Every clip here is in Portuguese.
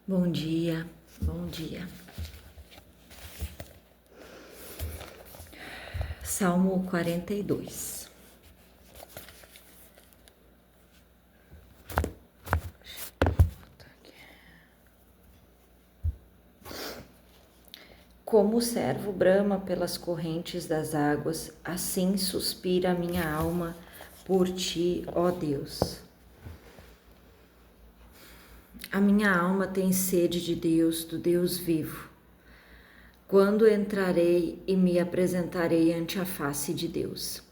Bom dia, bom dia. Salmo 42. Como o servo brama pelas correntes das águas, assim suspira a minha alma por ti, ó Deus. A minha alma tem sede de Deus, do Deus vivo. Quando entrarei e me apresentarei ante a face de Deus?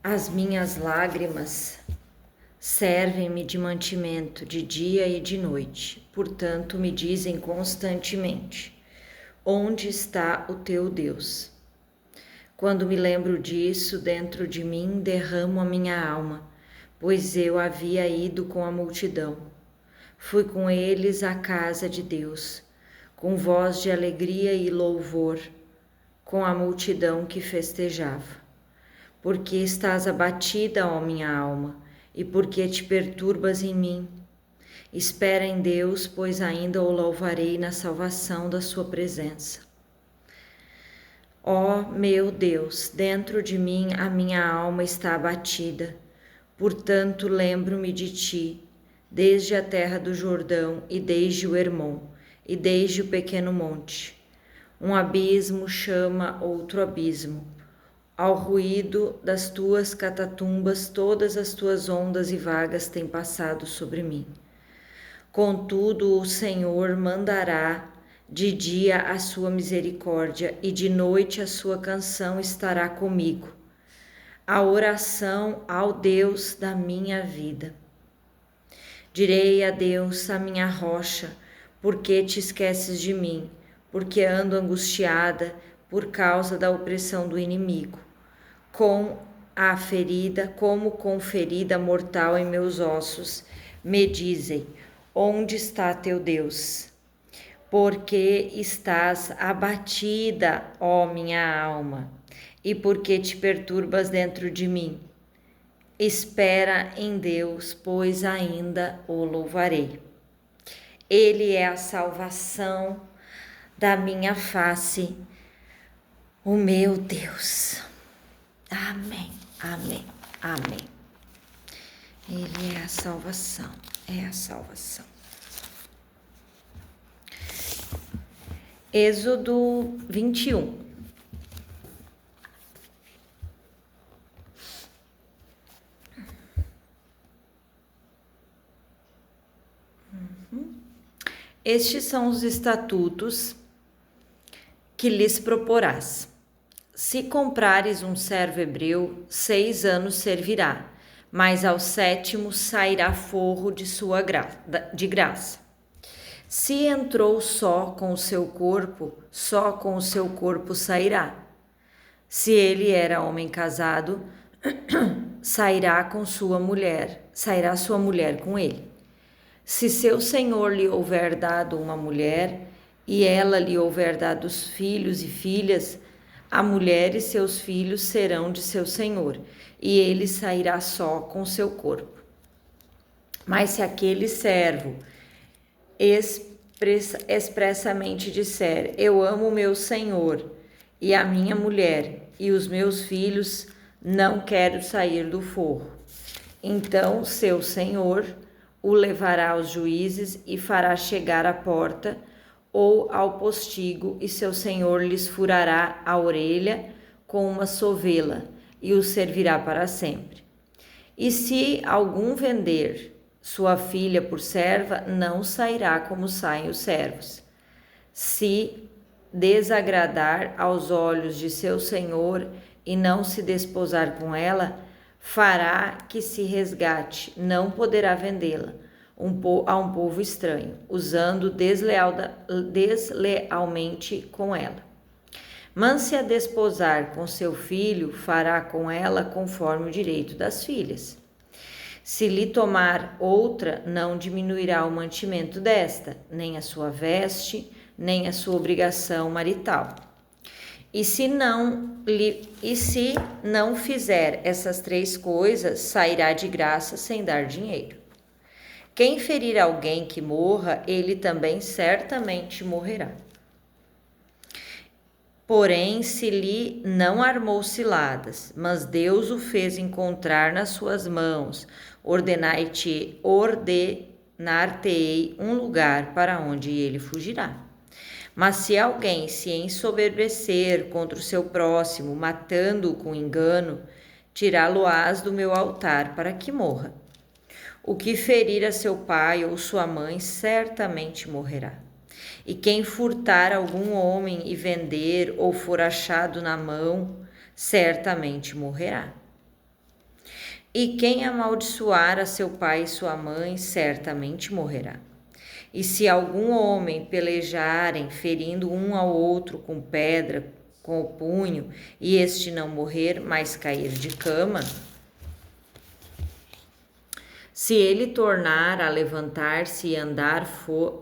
As minhas lágrimas servem-me de mantimento de dia e de noite, portanto me dizem constantemente: onde está o teu Deus? Quando me lembro disso, dentro de mim derramo a minha alma, pois eu havia ido com a multidão. Fui com eles à casa de Deus, com voz de alegria e louvor, com a multidão que festejava. Porque estás abatida, ó minha alma, e porque te perturbas em mim? Espera em Deus, pois ainda o louvarei na salvação da sua presença. Ó meu Deus, dentro de mim a minha alma está abatida, portanto lembro-me de ti, desde a terra do Jordão e desde o Hermon, e desde o pequeno monte. Um abismo chama outro abismo. Ao ruído das tuas catatumbas, todas as tuas ondas e vagas têm passado sobre mim. Contudo, o Senhor mandará de dia a sua misericórdia, e de noite a sua canção estará comigo. A oração ao Deus da minha vida. Direi a Deus, a minha rocha, porque te esqueces de mim, porque ando angustiada por causa da opressão do inimigo. Como com ferida mortal em meus ossos, me dizem: onde está teu Deus? Porque estás abatida, ó minha alma, e porque te perturbas dentro de mim? Espera em Deus, pois ainda o louvarei. Ele é a salvação da minha face, o meu Deus. Amém, amém, amém. Ele é a salvação, é a salvação. Êxodo 21. Estes são os estatutos que lhes proporás. Se comprares um servo hebreu, 6 anos servirá, mas ao 7º sairá forro de graça. Se entrou só com o seu corpo, só com o seu corpo sairá. Se ele era homem casado, sairá sua mulher com ele. Se seu senhor lhe houver dado uma mulher, e ela lhe houver dado filhos e filhas, a mulher e seus filhos serão de seu senhor, e ele sairá só com seu corpo. Mas se aquele servo expressamente disser: eu amo meu senhor e a minha mulher e os meus filhos, não quero sair do forro, então seu senhor o levará aos juízes e fará chegar à porta ou ao postigo, e seu senhor lhes furará a orelha com uma sovela e o servirá para sempre. E se algum vender sua filha por serva, não sairá como saem os servos. Se desagradar aos olhos de seu senhor e não se desposar com ela, fará que se resgate, não poderá vendê-la a um povo estranho, usando deslealmente com ela. Mas se a desposar com seu filho, fará com ela conforme o direito das filhas. Se lhe tomar outra, não diminuirá o mantimento desta, nem a sua veste, nem a sua obrigação marital. E se não fizer essas 3 coisas, sairá de graça sem dar dinheiro. Quem ferir alguém que morra, ele também certamente morrerá. Porém, se lhe não armou ciladas, mas Deus o fez encontrar nas suas mãos, ordenar-te-ei um lugar para onde ele fugirá. Mas se alguém se ensoberbecer contra o seu próximo, matando-o com engano, tirá-lo-ás do meu altar para que morra. O que ferir a seu pai ou sua mãe certamente morrerá. E quem furtar algum homem e vender ou for achado na mão, certamente morrerá. E quem amaldiçoar a seu pai e sua mãe, certamente morrerá. E se algum homem pelejarem, ferindo um ao outro com pedra, com o punho, e este não morrer, mas cair de cama, se ele tornar a levantar-se e andar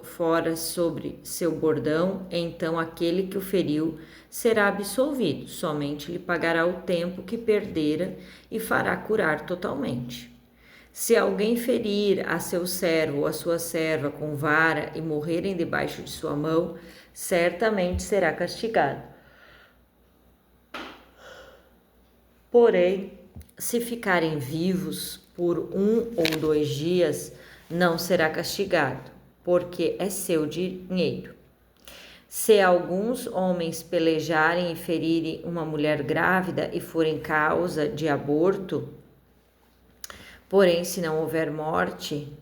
fora sobre seu bordão, então aquele que o feriu será absolvido, somente lhe pagará o tempo que perdera e fará curar totalmente. Se alguém ferir a seu servo ou a sua serva com vara e morrerem debaixo de sua mão, certamente será castigado. Porém, se ficarem vivos por 1 ou 2 dias, não será castigado, porque é seu dinheiro. Se alguns homens pelejarem e ferirem uma mulher grávida e forem causa de aborto, porém, se não houver morte,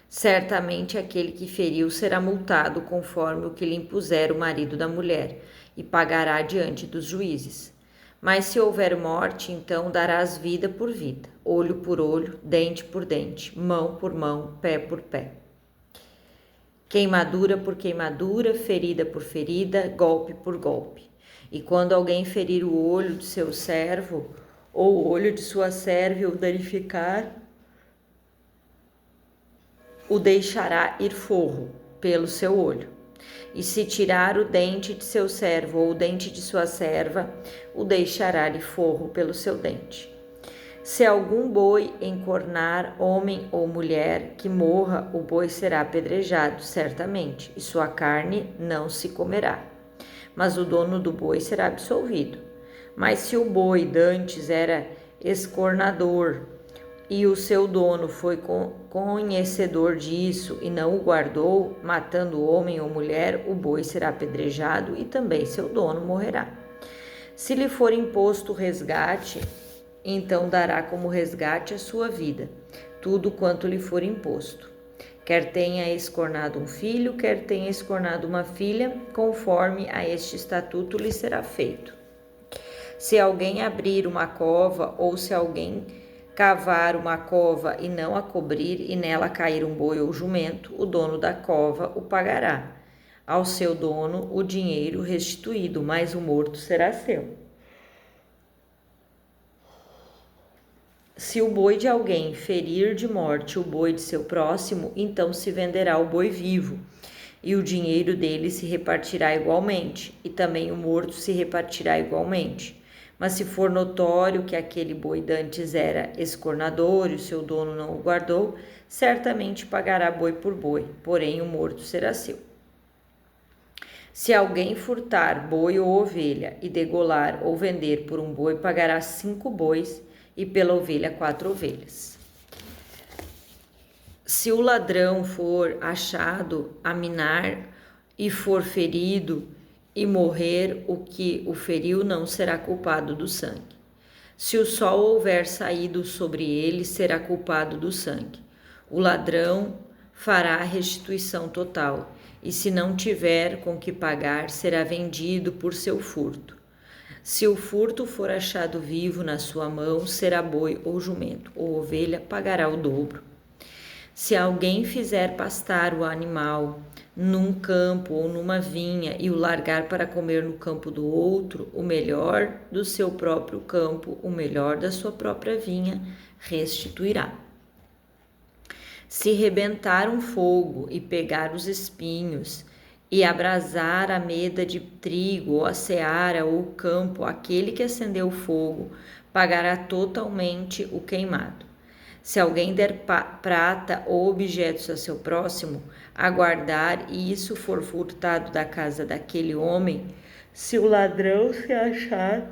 certamente aquele que feriu será multado conforme o que lhe impuser o marido da mulher, e pagará diante dos juízes. Mas se houver morte, então darás vida por vida, olho por olho, dente por dente, mão por mão, pé por pé. Queimadura por queimadura, ferida por ferida, golpe por golpe. E quando alguém ferir o olho de seu servo, ou o olho de sua serva e o danificar, o deixará ir forro pelo seu olho. E se tirar o dente de seu servo ou o dente de sua serva, o deixará-lhe forro pelo seu dente. Se algum boi encornar homem ou mulher que morra, o boi será apedrejado, certamente, e sua carne não se comerá. Mas o dono do boi será absolvido. Mas se o boi dantes era escornador, e o seu dono foi conhecedor disso e não o guardou, matando homem ou mulher, o boi será apedrejado e também seu dono morrerá. Se lhe for imposto resgate, então dará como resgate a sua vida, tudo quanto lhe for imposto. Quer tenha escornado um filho, quer tenha escornado uma filha, conforme a este estatuto lhe será feito. Se alguém abrir uma cova, ou se alguém cavar uma cova e não a cobrir, e nela cair um boi ou jumento, o dono da cova o pagará. Ao seu dono o dinheiro restituído, mas o morto será seu. Se o boi de alguém ferir de morte o boi de seu próximo, então se venderá o boi vivo, e o dinheiro dele se repartirá igualmente, e também o morto se repartirá igualmente. Mas se for notório que aquele boi dantes era escornador e o seu dono não o guardou, certamente pagará boi por boi, porém o morto será seu. Se alguém furtar boi ou ovelha e degolar ou vender por um boi, pagará 5 bois e pela ovelha 4 ovelhas. Se o ladrão for achado a minar e for ferido e morrer, o que o feriu não será culpado do sangue. Se o sol houver saído sobre ele, será culpado do sangue. O ladrão fará a restituição total, e se não tiver com que pagar, será vendido por seu furto. Se o furto for achado vivo na sua mão, será boi ou jumento, ou ovelha, pagará o dobro. Se alguém fizer pastar o animal num campo ou numa vinha e o largar para comer no campo do outro, o melhor do seu próprio campo, o melhor da sua própria vinha, restituirá. Se rebentar um fogo e pegar os espinhos, e abrasar a meda de trigo, ou a seara, ou o campo, aquele que acendeu o fogo, pagará totalmente o queimado. Se alguém der prata ou objetos a seu próximo, a guardar, e isso for furtado da casa daquele homem, se o ladrão se achar,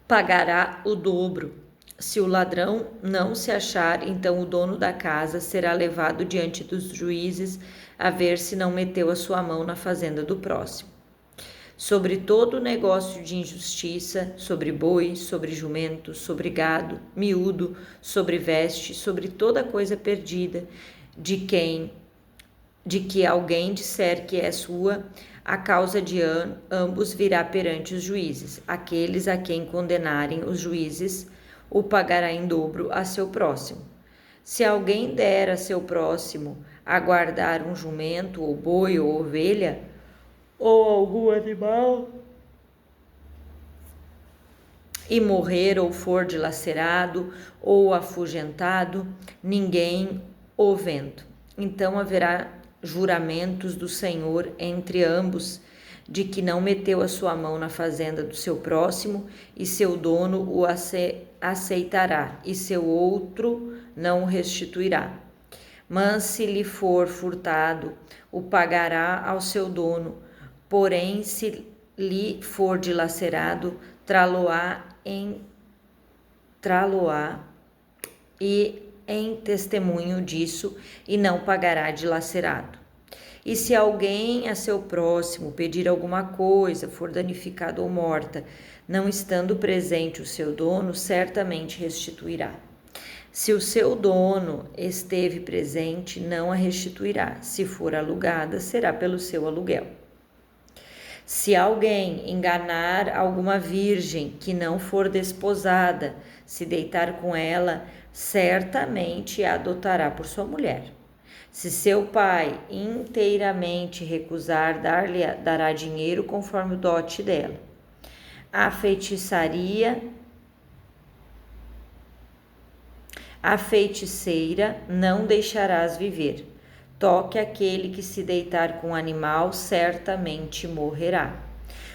pagará o dobro. Se o ladrão não se achar, então o dono da casa será levado diante dos juízes a ver se não meteu a sua mão na fazenda do próximo. Sobre todo negócio de injustiça, sobre boi, sobre jumento, sobre gado, miúdo, sobre veste, sobre toda coisa perdida, de que alguém disser que é sua, a causa de ambos virá perante os juízes. Aqueles a quem condenarem os juízes o pagará em dobro a seu próximo. Se alguém der a seu próximo a guardar um jumento, ou boi, ou ovelha, ou algum animal, e morrer ou for dilacerado ou afugentado, ninguém o vendo. Então haverá juramentos do Senhor entre ambos, de que não meteu a sua mão na fazenda do seu próximo, e seu dono o aceitará, e seu outro não o restituirá. Mas se lhe for furtado, o pagará ao seu dono. Porém, se lhe for dilacerado, trá-lo-á e em testemunho disso, e não pagará dilacerado. E se alguém a seu próximo pedir alguma coisa, for danificada ou morta, não estando presente o seu dono, certamente restituirá. Se o seu dono esteve presente, não a restituirá. Se for alugada, será pelo seu aluguel. Se alguém enganar alguma virgem que não for desposada, se deitar com ela, certamente a adotará por sua mulher. Se seu pai inteiramente recusar, dará dinheiro conforme o dote dela. A feiticeira não deixarás viver. Toque aquele que se deitar com o animal, certamente morrerá.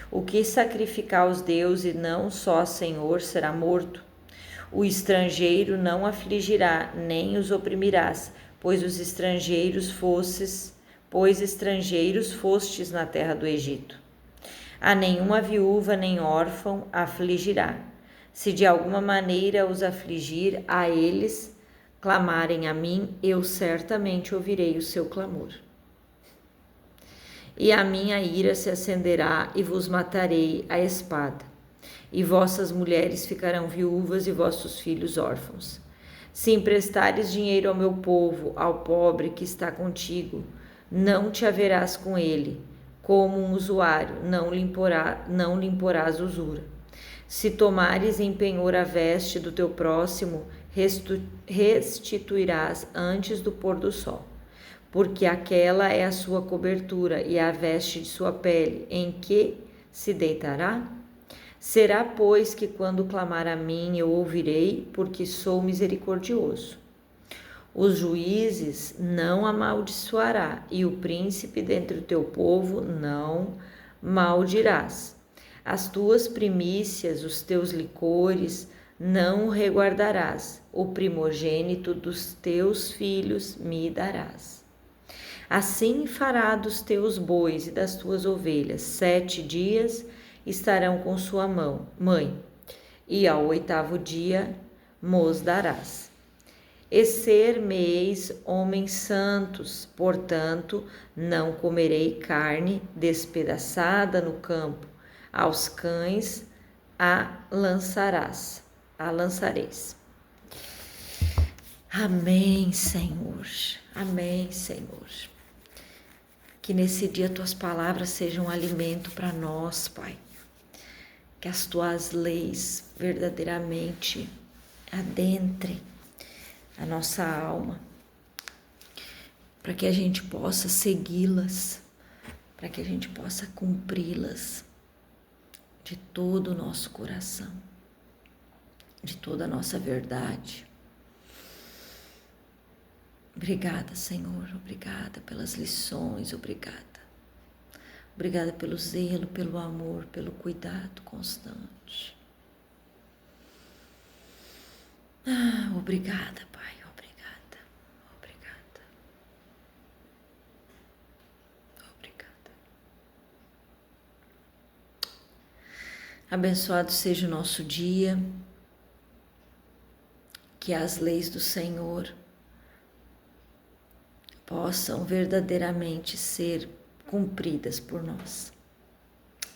O que sacrificar aos deuses, não só a Senhor, será morto. O estrangeiro não afligirá, nem os oprimirás, pois estrangeiros fostes na terra do Egito. A nenhuma viúva nem órfão afligirá. Se de alguma maneira os afligir, a eles clamarem a mim, eu certamente ouvirei o seu clamor. E a minha ira se acenderá e vos matarei à espada. E vossas mulheres ficarão viúvas e vossos filhos órfãos. Se emprestares dinheiro ao meu povo, ao pobre que está contigo, não te haverás com ele, como um usuário, não lhe imporás usura. Se tomares em penhor a veste do teu próximo, restituirás antes do pôr do sol, porque aquela é a sua cobertura e a veste de sua pele, em que se deitará? Será, pois, que quando clamar a mim eu ouvirei, porque sou misericordioso. Os juízes não amaldiçoará, e o príncipe dentre o teu povo não maldirás. As tuas primícias, os teus licores, não reguardarás. O primogênito dos teus filhos me darás. Assim fará dos teus bois e das tuas ovelhas. 7 dias estarão com sua mãe, e ao 8º dia mos darás. E ser-me-eis homens santos, portanto, não comerei carne despedaçada no campo, aos cães a lançareis. Amém, Senhor. Amém, Senhor. Que nesse dia tuas palavras sejam alimento para nós, Pai. Que as tuas leis verdadeiramente adentrem a nossa alma, para que a gente possa segui-las, para que a gente possa cumpri-las de todo o nosso coração, de toda a nossa verdade. Obrigada, Senhor, obrigada pelas lições, obrigada. Obrigada pelo zelo, pelo amor, pelo cuidado constante. Obrigada, Pai, obrigada, obrigada, obrigada. Abençoado seja o nosso dia, que as leis do Senhor possam verdadeiramente ser cumpridas por nós.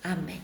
Amém.